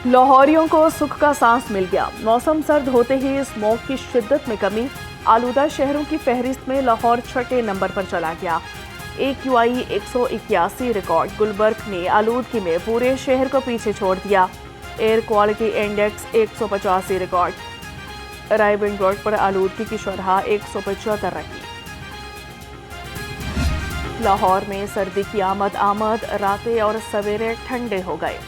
लाहौरियों को सुख का सांस मिल गया। मौसम सर्द होते ही स्मोक की शिद्दत में कमी। आलूदा शहरों की फहरिस्त में लाहौर छठे नंबर पर चला गया। AQI 181 record. गुलबर्ग ने आलूदगी में पूरे शहर को पीछे छोड़ दिया। Air quality index 185 record. Raiwind road पर आलूदगी की शरह 175 रही। लाहौर में सर्दी की आमद रातें और सवेरे ठंडे हो गए।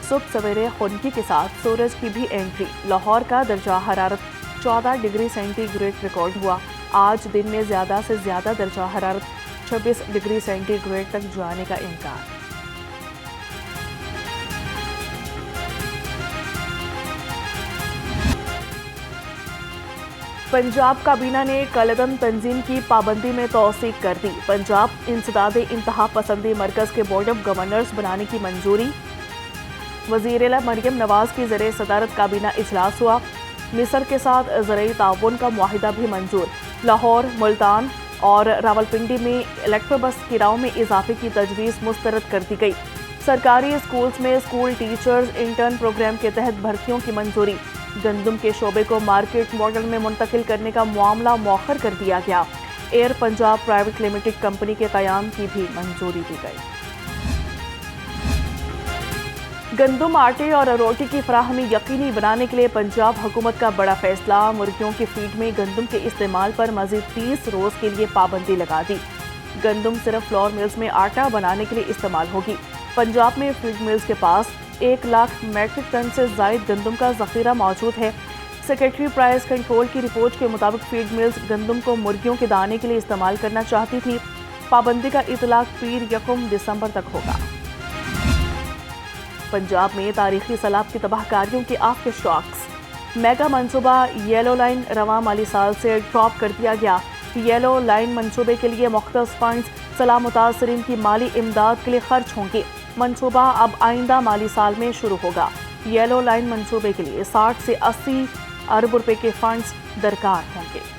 सुबह सवेरे खुनकी के साथ सूरज की भी एंट्री। लाहौर का दर्जा हरारत 14 डिग्री सेंटीग्रेड रिकॉर्ड हुआ। आज दिन में ज़्यादा से ज़्यादा दर्जा हरारत 26 डिग्री सेंटीग्रेड तक जाने का इम्कान। पंजाब काबीना ने कलदम तंजीम की पाबंदी में तौसीक कर दी। पंजाब इंसदाद इंतहा पसंदी मरकज़ के बोर्ड ऑफ गवर्नर्स बनाने की मंजूरी। वज़ीर-ए-आला मरियम नवाज की ज़रिए सदारत काबीना इजलास हुआ। मिस्र के साथ ज़रई ताउन का मुआहिदा भी मंजूर। लाहौर, मुल्तान और रावलपिंडी में इलेक्ट्रोबस किराओं में इजाफे की तजवीज़ मुस्तरद कर दी गई। सरकारी स्कूल्स में स्कूल टीचर्स इंटर्न प्रोग्राम के तहत भर्तियों की मंजूरी। गंदम के शोबे को मार्केट मॉडल में मुंतकिल करने का मामला मौखर कर दिया गया। Air Punjab private limited company के क़याम की भी मंजूरी दी गई। गंदम, आटे और रोटी की फराहमी यकीनी बनाने के लिए पंजाब हुकूमत का बड़ा फैसला। मुर्गियों की फीड में गंदम के इस्तेमाल पर मजीद 30 रोज़ के लिए पाबंदी लगा दी। गंदम सिर्फ फ्लोर मिल्स में आटा बनाने के लिए इस्तेमाल होगी। पंजाब में फीड मिल्स के पास 1 लाख मेट्रिक टन से जायद गंदम का ज़ख़ीरा मौजूद है। सेक्रेटरी प्राइस कंट्रोल की रिपोर्ट के मुताबिक फीड मिल्स गंदम को मुर्गियों के दाने के लिए इस्तेमाल करना चाहती थी। पाबंदी का इतलाक पीर 1 दिसंबर तक होगा। पंजाब में तारीखी सैलाब की तबाहकारियों के आफ्टर शॉक्स। मेगा मंसूबा येलो लाइन रवां माली साल से ड्रॉप कर दिया गया। येलो लाइन मंसूबे के लिए मुख्तलिफ फंड्स सैलाब मुतासरीन की माली इमदाद के लिए खर्च होंगे। मंसूबा अब आइंदा माली साल में शुरू होगा। येलो लाइन मंसूबे के लिए 60 से 80 अरब रुपए के फंड्स दरकार होंगे।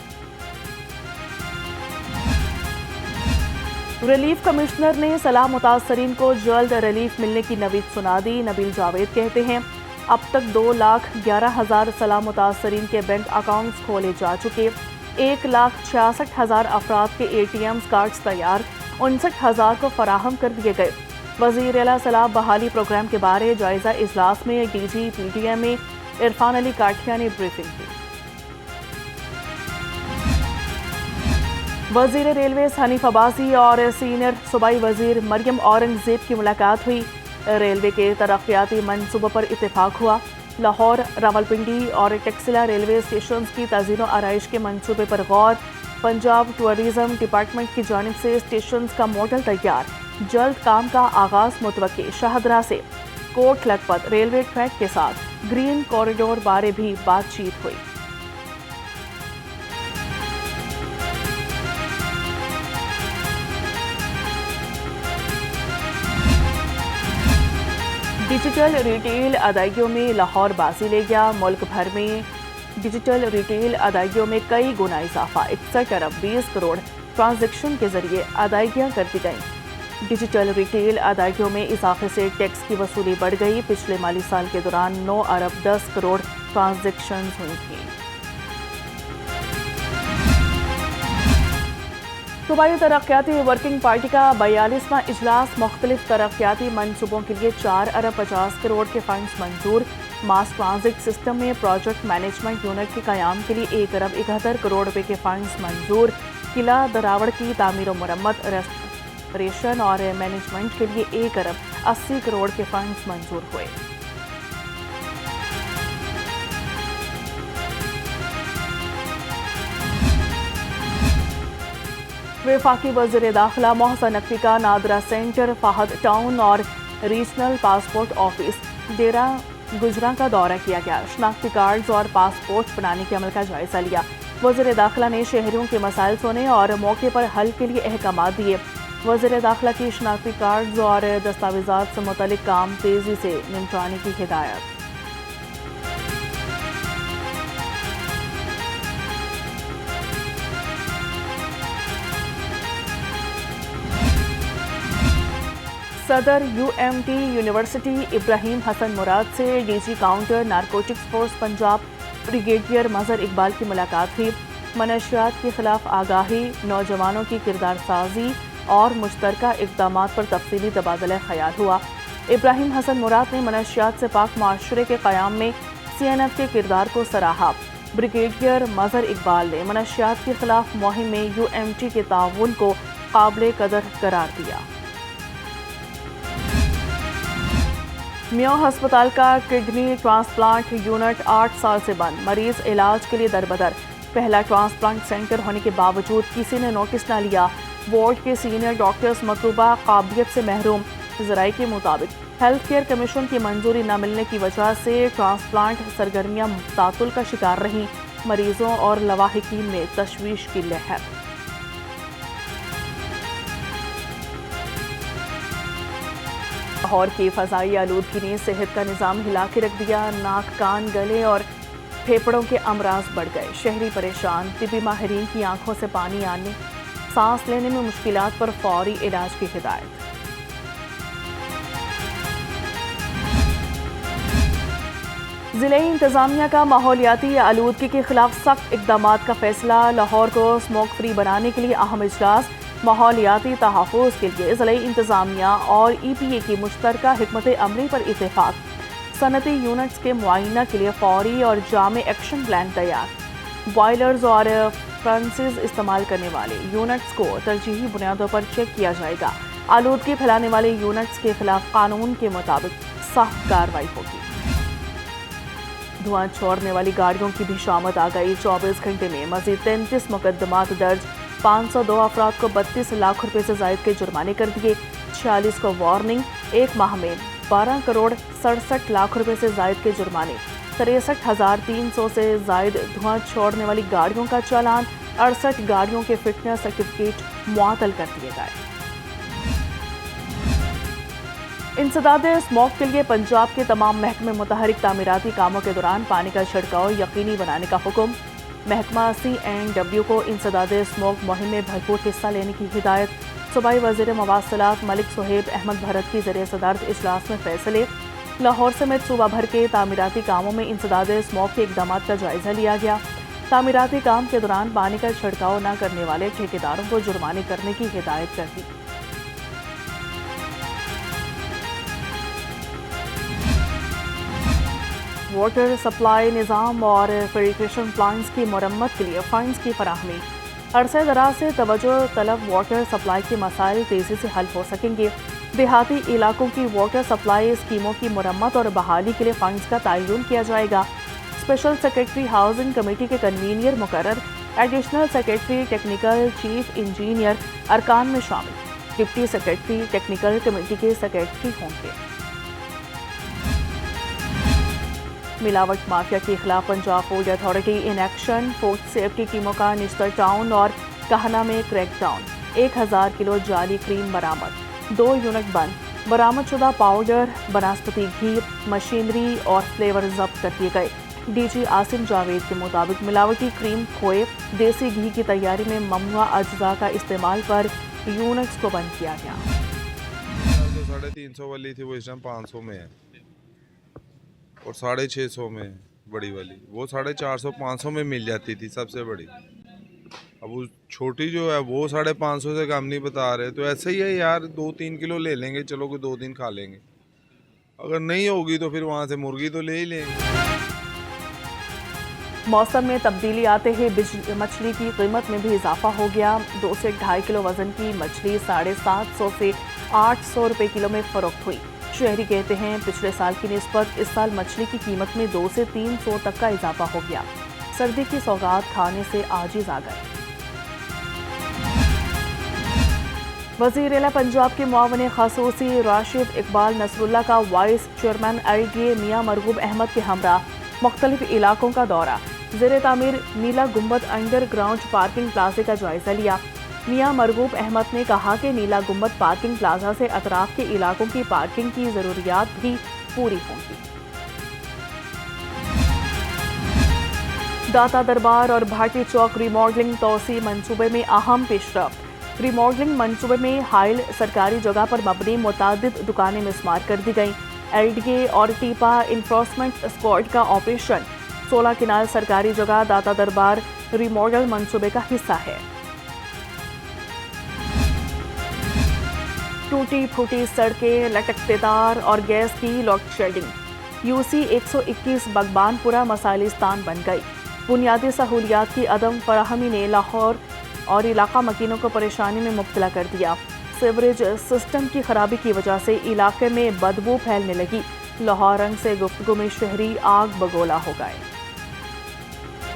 रिलीफ कमिश्नर ने सैलाब मुतासरीन को जल्द रिलीफ मिलने की नवीद सुना दी। नबील जावेद कहते हैं, अब तक 2,11,000 सैलाब मुतासरीन के बैंक अकाउंट्स खोले जा चुके। 1,66,000 अफराद के ATM कार्ड्स तैयार, 59,000 को फराहम कर दिए गए। वज़ीर-ए-आला सैलाब बहाली प्रोग्राम के बारे जायजा इजलास में DG PTM में इरफान अली काठिया ने ब्रीफिंग की। वज़ीर रेलवेज़ हनीफ अब्बासी और सीनियर सूबाई वज़ीर मरियम औरंगज़ेब की मुलाकात हुई। रेलवे के तरक्याती मंसूबों पर इत्तेफाक हुआ। लाहौर, रावलपिंडी और टेक्सिला रेलवे स्टेशन की तज़ीन आराइश के मंसूबे पर गौर। पंजाब टूरिज़्म डिपार्टमेंट की जानिब से स्टेशन का मॉडल तैयार, जल्द काम का आगाज़ मुतवक्की। शाहदरा से कोट लखपत रेलवे ट्रैक के साथ ग्रीन कॉरिडोर बारे भी बातचीत हुई। डिजिटल रिटेल अदायगियों में लाहौर बाजी ले गया। मुल्क भर में डिजिटल रिटेल अदायगियों में कई गुना इजाफा। 61 अरब 20 करोड़ ट्रांजैक्शन के जरिए अदायगियां कर दी गईं। डिजिटल रिटेल अदायगियों में इजाफे से टैक्स की वसूली बढ़ गई। पिछले माली साल के दौरान 9 अरब 10 करोड़ ट्रांजैक्शन हुई थी। सूबाई तरक्याती वर्किंग पार्टी का 42वां इजलास। मुख्तलिफ तरक्याती मनसूबों के लिए 4 अरब 50 करोड़ के फंड्स मंजूर। मास ट्रांजिट सिस्टम में प्रोजेक्ट मैनेजमेंट यूनिट के क़याम के लिए 1 अरब 71 करोड़ रुपए के फंड्स मंजूर। किला दरावड़ की तामीर व मरम्मत, रेस्टोरेशन और मैनेजमेंट के लिए 1 अरब 80 करोड़ के फंड्स मंजूर हुए। वफाकी वज़ीर दाखिला मोहसन नकवी का नादरा सेंटर, फाहद टाउन और रीजनल पासपोर्ट ऑफिस डेरा गुजरा का दौरा किया गया। शनाख्ती कार्ड्स और पासपोर्ट बनाने के अमल का जायजा लिया। वज़ीर दाखिला ने शहरियों के मसाइल सुने और मौके पर हल के लिए अहकामात दिए। वज़ीर दाखिला की शनाख्ती कार्ड्स और दस्तावेज़ात से मुतल्लिक काम तेज़ी से निपटाने की हिदायत। सदर UMT यूनिवर्सिटी इब्राहिम हसन मुराद से DG counter narcotics force Punjab brigadier Mazhar Iqbal की मुलाकात हुई। मनशियात के खिलाफ आगाही, नौजवानों की किरदार साजी और मुश्तरका इक़दामात पर तफसीली तबादला ख्याल हुआ। इब्राहिम हसन मुराद ने मनशियात से पाक माशरे के क़याम में CNF के किरदार को सराहा। ब्रिगेडियर मजहर इकबाल ने मनशियात के खिलाफ मुहिम में UMT के ताउन को काबिल कदर करार दिया। मियां अस्पताल का किडनी ट्रांसप्लांट यूनिट 8 साल से बंद, मरीज इलाज के लिए दरबदर। पहला ट्रांसप्लांट सेंटर होने के बावजूद किसी ने नोटिस न लिया। वार्ड के सीनियर डॉक्टर्स मतलूबा काबिलियत से महरूम। ज़राए के मुताबिक हेल्थ केयर कमीशन की मंजूरी न मिलने की वजह से ट्रांसप्लांट सरगर्मियां तातुल का शिकार रहीं। मरीजों और लवाहिकीन में तशवीश की लहर। लाहौर की फ़ज़ाई आलूदगी ने सेहत का निज़ाम हिला के रख दिया। नाक, कान, गले और फेफड़ों के अमराज बढ़ गए। शहरी परेशान। तिबी माहिरीन की आंखों से पानी आने, सांस लेने में मुश्किलात पर फौरी इलाज की हिदायत। ज़िले इंतज़ामिया का माहौलियाती आलूदगी के खिलाफ सख्त इक़दामात का फैसला। लाहौर को स्मोक फ्री बनाने के लिए अहम इजलास। माहौलियाती तहफ़्फ़ुज़ के लिए ज़िले इंतज़ामिया और EPA की मुश्तरका हिकमत अमली पर इत्तेफाक। सनती यूनिट्स के मुआयना के लिए फौरी और जामे एक्शन प्लान तैयार। बॉयलर्स और फर्नेसेस इस्तेमाल करने वाले यूनिट्स को तरजीही बुनियादों पर चेक किया जाएगा। आलूदगी फैलाने वाले यूनिट्स के खिलाफ कानून के मुताबिक सख्त कार्रवाई होगी। धुआं छोड़ने वाली गाड़ियों की भी शामत आ गई। 24 घंटे में मजीद 33 मुकदमात दर्ज। 502 अफराद को 32 लाख रुपए से जायद के जुर्माने कर दिए। 46 को वार्निंग। एक माह में 12 करोड़ 67 लाख रुपए से जायद के जुर्माने। 63,300 से जायद धुआं छोड़ने वाली गाड़ियों का चालान। 68 गाड़ियों के फिटनेस सर्टिफिकेट मुअत्तल कर दिए गए। इंसदाद स्मोक के लिए पंजाब के तमाम महकमे मुतहरिक तामीराती कामों के दौरान पानी का छिड़काव यकीनी बनाने का हुक्म। महकमा CNW को इंसदाद स्मोक मुहिम में भरपूर हिस्सा लेने की हिदायत। सूबाई वज़ीर मवासलात मलिक सुहेब अहमद भरत की ज़रिए सदारत इजलास में फैसले। लाहौर समेत सूबा भर के तामीराती कामों में इंसदाद स्मोक के इक़दामात का जायज़ा लिया गया। तामीराती काम के दौरान पानी का छिड़काव न करने वाले ठेकेदारों को जुर्माने करने की हिदायत कर दी। वाटर सप्लाई निज़ाम और फिल्ट्रेशन प्लांट्स की मरम्मत के लिए फंड्स की फराहमी। अरसे दराज से तवज्जो तलब वाटर सप्लाई के मसाइल तेज़ी से हल हो सकेंगे। देहाती इलाकों की वाटर सप्लाई स्कीमों की मरम्मत और बहाली के लिए फंड्स का तयन किया जाएगा। स्पेशल सेक्रेटरी हाउसिंग कमेटी के कन्वीनियर मुकर्रर। Additional secretary technical chief engineer अरकान में शामिल। डिप्टी सेक्रेटरी टेक्निकल कमेटी के सेक्रेटरी होंगे। मिलावट माफिया के खिलाफ Punjab food authority in action. Food safety टीमों का निश्तर टाउन और कहना में क्रैकडाउन। 1000 किलो जाली क्रीम बरामद। 2 यूनिट बंद। बरामदशुदा पाउडर, बनास्पति घी, मशीनरी और फ्लेवर जब्त कर दिए गए। DG आसिम जावेद के मुताबिक मिलावटी क्रीम, खोए, देसी घी की तैयारी में ममनुआ अज्जा का इस्तेमाल पर यूनिट्स को बंद किया गया। 350 वाली थी, वो इस टाइम 500 में है और 650 में बड़ी वाली। वो 450-500 में मिल जाती थी सबसे बड़ी। अब वो छोटी जो है वो 550 से कम नहीं बता रहे। तो ऐसे ही है यार, 2-3 किलो ले लेंगे, चलो कि 2 दिन खा लेंगे। अगर नहीं होगी तो फिर वहाँ से मुर्गी तो ले ही लेंगे। मौसम में तब्दीली आते ही मछली की कीमत में भी इजाफा हो गया। 2 से 2.5 किलो वजन की मछली 750 से 800 रुपये किलो में फरोख्त हुई। शहरी कहते हैं पिछले साल की निस्बत इस साल मछली की कीमत में 200 से 300 तक का इजाफा हो गया। सर्दी की सौगात खाने से आजिज आ गए। वज़ीर आला पंजाब के मुआविन ख़ासूसी राशिद इकबाल नसरुल्लाह का वाइस चेयरमैन LTA मियां मरगूब अहमद के हमरा मुख्तलिफ इलाकों का दौरा। ज़ेरे तामीर नीला गुंबद अंडर ग्राउंड पार्किंग प्लाजा का जायजा लिया। मियां मरगूब अहमद ने कहा कि नीला गुंबद पार्किंग प्लाजा से अतराफ के इलाकों की पार्किंग की ज़रूरियात भी पूरी होंगी। दाता दरबार और भाटी चौक रिमॉडलिंग तोसी मंसूबे में अहम पेशरफ्त। रीमॉडलिंग मंसूबे में हाइल सरकारी जगह पर मबनी मुतादिद दुकानें मिसमार कर दी गईं। एलडीए और टीपा इन्फोर्समेंट स्क्वाड का ऑपरेशन 16 किनाल सरकारी जगह दाता दरबार रीमॉडल मंसूबे का हिस्सा है। टूटी फूटी सड़कें, लटकते तार और गैस की लोड शेडिंग। यूसी 121 बगबानपुरा मसाइलिस्तान बन गई। बुनियादी सहूलियात की अदम फराहमी ने लाहौर और इलाका मकीनों को परेशानी में मुब्तला कर दिया। सीवरेज सिस्टम की खराबी की वजह से इलाके में बदबू फैलने लगी। लाहौर रंग से गुफ्तगू में शहरी आग बगोला हो गए।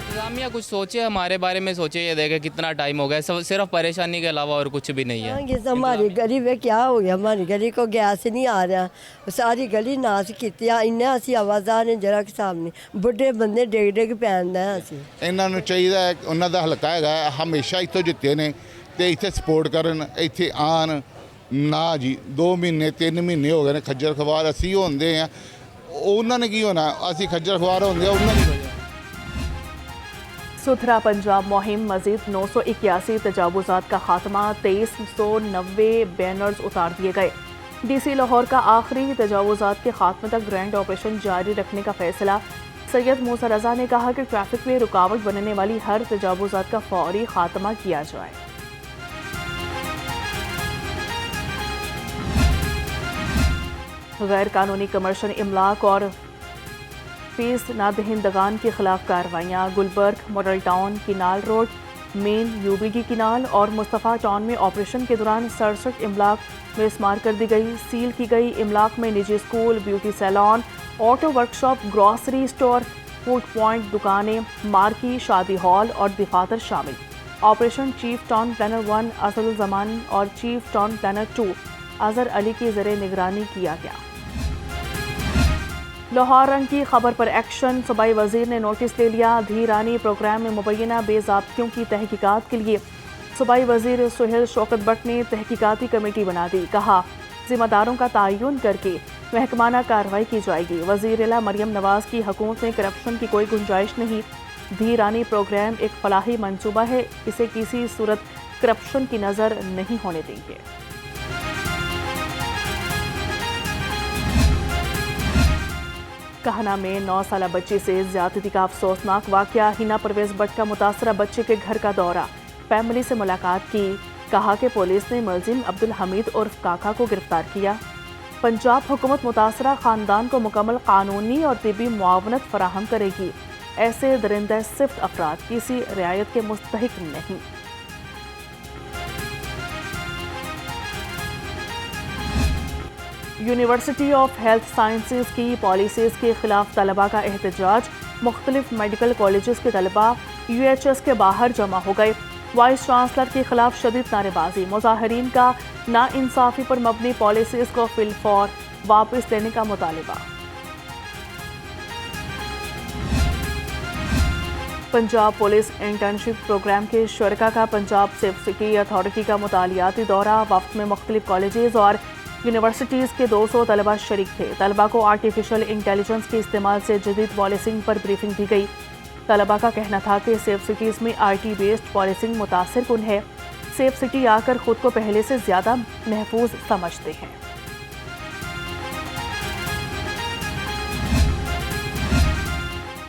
इंतजामिया कुछ सोचे, हमारे बारे में सोचे, ये देखे कितना टाइम हो गया, सिर्फ परेशानी के अलावा और कुछ भी नहीं है। ये तो हमारी गली में क्या हो गया, हमारी गली को गैस नहीं आ रहा, सारी गली नाश की इन्हें असी आवाज़ार ने जरा के सामने बुढ़े बंदे ਡਿੱਗ ਡਿੱਗ ਪੈਂਦਾ ਅਸੀਂ। ਇਹਨਾਂ ਨੂੰ ਚਾਹੀਦਾ ਹੈ ਕਿ ਉਹਨਾਂ ਦਾ ਹਲਕਾ ਹੈਗਾ ਹਮੇਸ਼ਾ ਇੱਥੋਂ ਜਿੱਤੇ ਨੇ ਤੇ ਇੱਥੇ ਸਪੋਰਟ ਕਰਨ, ਇੱਥੇ ਆਣ ਨਾ ਜੀ 2 ਮਹੀਨੇ 3 ਮਹੀਨੇ ਹੋ ਗਏ ਨੇ ਖੱਜਲ ਖਵਾਰ ਅਸੀਂ ਹੁੰਦੇ ਆ, ਉਹਨਾਂ ਨੇ ਕੀ ਹੋਣਾ, ਅਸੀਂ ਖੱਜਲ ਖਵਾਰ ਹੁੰਦੇ ਆ ਉਹਨਾਂ ਦੀ ਵਜ੍ਹਾ। सुथरा पंजाब मुहिम मजीद 981 तजावुजात का खात्मा, 2390 बैनर्स उतार दिए गए। डीसी लाहौर का आखिरी तजावुजात के खात्मे तक ग्रैंड ऑपरेशन जारी रखने का फैसला। सैयद मूसा रजा ने कहा कि ट्रैफिक में रुकावट बनने वाली हर तजावुजात का फौरी खात्मा किया जाए। गैर कानूनी कमर्शियल इमलाक और फीस नादहिंदगान के खिलाफ कार्रवाइयाँ। Gulberg, model town, canal road, main UBD canal और मुस्तफ़ा टाउन में ऑपरेशन के दौरान 67 इमलाक मिसमार कर दी गई। सील की गई इमलाक में निजी school, beauty salon, auto workshop, grocery store, food point दुकानें, मार्की, शादी हॉल और दफातर शामिल। Operation chief town planner 1 Asaduzzaman और chief town planner 2 Azhar Ali की ज़रिए निगरानी किया गया। लाहौर रंग की खबर पर एक्शन। सूबाई वजीर ने नोटिस ले लिया। धीरानी प्रोग्राम में मुबैना बेज़ाब्तियों की तहकीकात के लिए सूबाई वजीर सुहेल शौकत बट ने तहकीकाती कमेटी बना दी। कहा जिम्मेदारों का तयन करके महकमाना कार्रवाई की जाएगी। वज़ीर-ए-आला मरियम नवाज़ की हुकूमत में करप्शन की कोई गुंजाइश नहीं। धीरानी प्रोग्राम एक फलाही मंसूबा है, इसे किसी सूरत करप्शन की नज़र नहीं होने देंगे। कहना में 9 साला बच्ची से ज्यादती का अफसोसनाक वाकया। हिना परवेज बट का मुतासरा बच्चे के घर का दौरा, फैमिली से मुलाकात की। कहा कि पुलिस ने मुलजिम अब्दुल हमीद उर्फ काका को गिरफ्तार किया। पंजाब हुकूमत मुतासरा खानदान को मुकम्मल कानूनी और तिबी मुआवनत फराहम करेगी। ऐसे दरिंदा सिफ्त अफराद किसी रियायत के मुस्तहिक नहीं। यूनिवर्सिटी ऑफ हेल्थ साइंसेज की पॉलिसीज़ के खिलाफ तलबा का एहतजाज। मुख्तलिफ मेडिकल कॉलेजेस के तलबा UHS के बाहर जमा हो गए। वाइस चांसलर के खिलाफ शदीद नारेबाजी। मुजाहिरीन का नाइंसाफ़ी पर मबनी पॉलिसीज़ को फिलफौर वापस लेने का मुतालबा। पंजाब पुलिस इंटर्नशिप प्रोग्राम के शुरका का पंजाब सेफ सिटी अथॉरिटी का मुतालियाती दौरा। वफ्द में मुख्तलिफ कॉलेजेस और यूनिवर्सिटीज़ के 200 तलबा शरीक थे। तलबा को आर्टिफिशियल इंटेलिजेंस के इस्तेमाल से जदीद पॉलिसिंग पर ब्रीफिंग दी गई। तलबा का कहना था कि सेफ सिटीज़ में IT बेस्ड पॉलिसिंग मुतासिर कुन है। सेफ सिटी आकर खुद को पहले से ज़्यादा महफूज समझते हैं।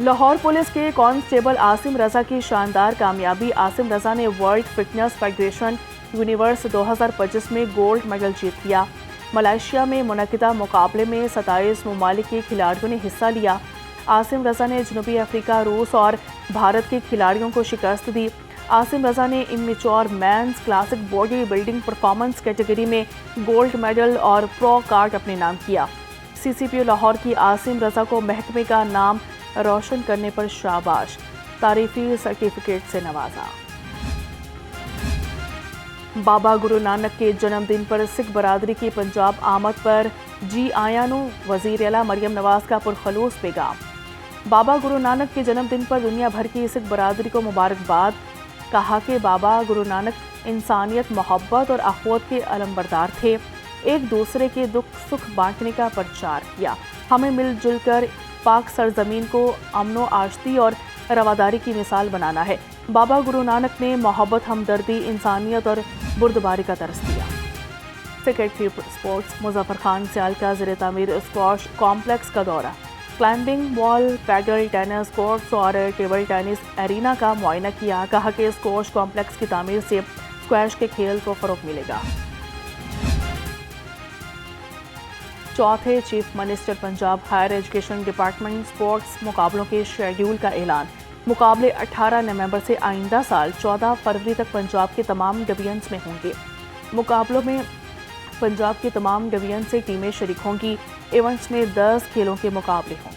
लाहौर पुलिस के कांस्टेबल आसिम रजा की शानदार कामयाबी। आसिम रजा ने वर्ल्ड फिटनेस फेडरेशन यूनिवर्स 2025 में गोल्ड मेडल जीत लिया। मलेशिया में मुनक़िदा मुकाबले में 27 ममालिक के खिलाड़ियों ने हिस्सा लिया। आसिम रजा ने जनूबी अफ्रीका, रूस और भारत के खिलाड़ियों को शिकस्त दी। आसिम रजा ने amateur men's classic body building performance category में गोल्ड मेडल और प्रो कार्ड अपने नाम किया। CCPO लाहौर की आसिम रजा को महकमे का नाम रोशन करने पर शाबाश, तारीफी सर्टिफिकेट से नवाजा। बाबा गुरु नानक के जन्मदिन पर सिख बरादरी की पंजाब आमद पर जी आयानो। वज़ीर-ए-आला मरियम नवाज़ का पुरखलूस पैगाम। बाबा गुरु नानक के जन्मदिन पर दुनिया भर की सिख बरादरी को मुबारकबाद। कहा कि बाबा गुरु नानक इंसानियत, मोहब्बत और अखवत के अलमबरदार थे। एक दूसरे के दुख सुख बांटने का प्रचार किया। हमें मिलजुल कर पाक सरजमीन को अमनो आश्ती और रवादारी की मिसाल बनाना है। बाबा गुरु नानक ने मोहब्बत, हमदर्दी, इंसानियत और बुर्दबारी का दर्ज दिया। सेक्रेटरी स्पोर्ट्स मुजफ्फर खान सियाल का ज़ेर तामीर स्क्वाश कॉम्प्लेक्स का दौरा, climbing wall, padel, tennis courts और टेबल टेनिस एरिना का मुआयना किया। कहा कि स्क्वाश कॉम्प्लेक्स की तामीर से स्क्वैश के खेल को फ़रोग़ मिलेगा। चौथे chief minister Punjab higher education department sports मुकाबलों के शेड्यूल का ऐलान। मुकाबले 18 नवंबर से आइंदा साल 14 फरवरी तक पंजाब के तमाम डिवीजन्स में होंगे। मुकाबलों में पंजाब की तमाम डिवीजन से टीमें शरीक होंगी। इवेंट्स में 10 खेलों के मुकाबले होंगे।